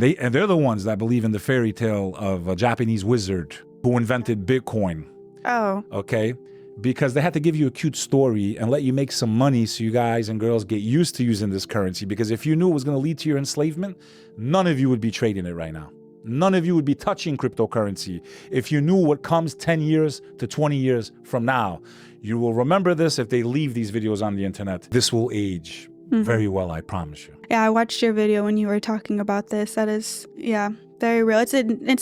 They're the ones that believe in the fairy tale of a Japanese wizard who invented Bitcoin. Oh. Okay? Because they had to give you a cute story and let you make some money so you guys and girls get used to using this currency. Because if you knew it was going to lead to your enslavement, none of you would be trading it right now. None of you would be touching cryptocurrency. If you knew what comes 10 years to 20 years from now, you will remember this if they leave these videos on the internet. This will age very well, I promise you. Yeah, I watched your video when you were talking about this. That is, yeah, very real. It's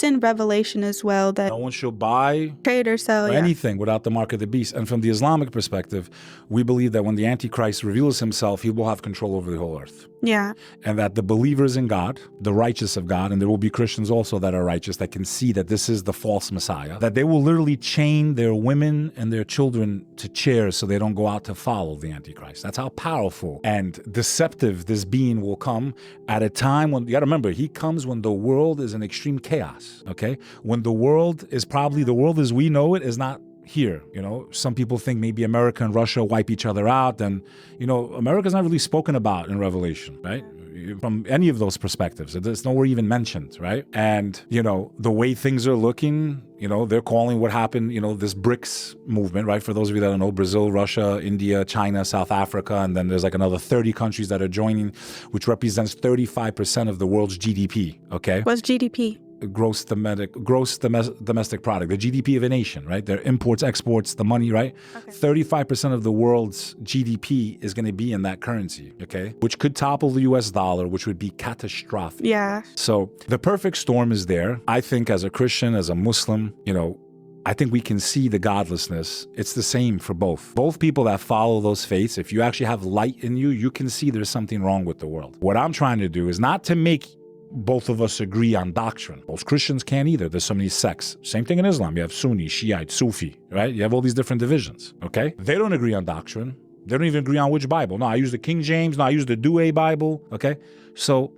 in Revelation as well that no one shall buy, trade or sell anything without the mark of the beast. And from the Islamic perspective, we believe that when the Antichrist reveals himself, he will have control over the whole earth. Yeah. And that the believers in God, the righteous of God, and there will be Christians also that are righteous that can see that this is the false Messiah, that they will literally chain their women and their children to chairs so they don't go out to follow the Antichrist. That's how powerful and deceptive this being will come at a time when, you gotta remember, he comes when the world is in extreme chaos, okay? When the world is probably, the world as we know it is not here. You know, some people think maybe America and Russia wipe each other out, and, you know, America's not really spoken about in Revelation, right? From any of those perspectives, it's nowhere even mentioned, right? And, you know, the way things are looking, you know, they're calling what happened, you know, this BRICS movement, right? For those of you that don't know, Brazil, Russia, India, China, South Africa, and then there's like another 30 countries that are joining, which represents 35% of the world's GDP, okay? What's GDP? Gross domestic product, the GDP of a nation, right? Their imports, exports, the money, right? Okay. 35% of the world's GDP is going to be in that currency, okay? Which could topple the US dollar, which would be catastrophic. Yeah. So the perfect storm is there. I think as a Christian, as a Muslim, you know, I think we can see the godlessness. It's the same for both. Both people that follow those faiths, if you actually have light in you, you can see there's something wrong with the world. What I'm trying to do is not to make both of us agree on doctrine. Most Christians can't either. There's so many sects. Same thing in Islam. You have Sunni, Shiite, Sufi, right? You have all these different divisions, okay? They don't agree on doctrine. They don't even agree on which Bible. No, I use the King James. No, I use the Douay Bible, okay? So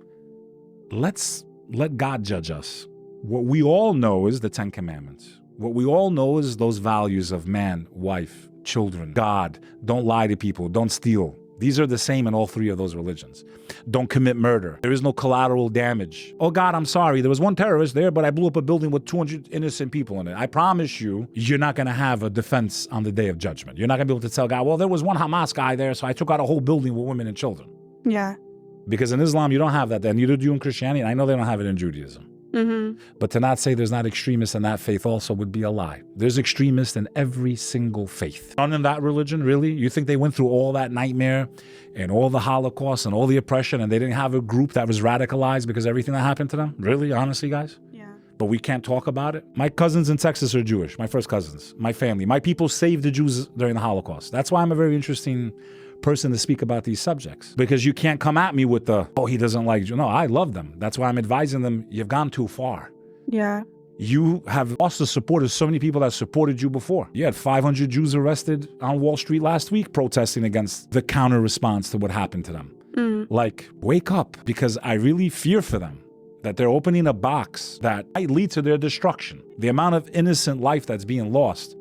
let's let God judge us. What we all know is the 10 Commandments. What we all know is those values of man, wife, children, God. Don't lie to people. Don't steal. These are the same in all three of those religions. Don't commit murder. There is no collateral damage. Oh God, I'm sorry. There was one terrorist there, but I blew up a building with 200 innocent people in it. I promise you, you're not going to have a defense on the day of judgment. You're not going to be able to tell God, well, there was one Hamas guy there, so I took out a whole building with women and children. Yeah. Because in Islam, you don't have that. Neither do you in Christianity, and I know they don't have it in Judaism. But to not say there's not extremists in that faith also would be a lie. There's extremists in every single faith. None in that religion, really? You think they went through all that nightmare and all the Holocaust and all the oppression and they didn't have a group that was radicalized because of everything that happened to them? Really? Honestly, guys? Yeah. But we can't talk about it? My cousins in Texas are Jewish. My first cousins. My family. My people saved the Jews during the Holocaust. That's why I'm a very interesting person to speak about these subjects, because you can't come at me with the, oh, he doesn't like Jews. No, I love them. That's why I'm advising them, you've gone too far. Yeah. You have lost the support of so many people that supported you before. You had 500 Jews arrested on Wall Street last week protesting against the counter response to what happened to them. Like, wake up, because I really fear for them that they're opening a box that might lead to their destruction. The amount of innocent life that's being lost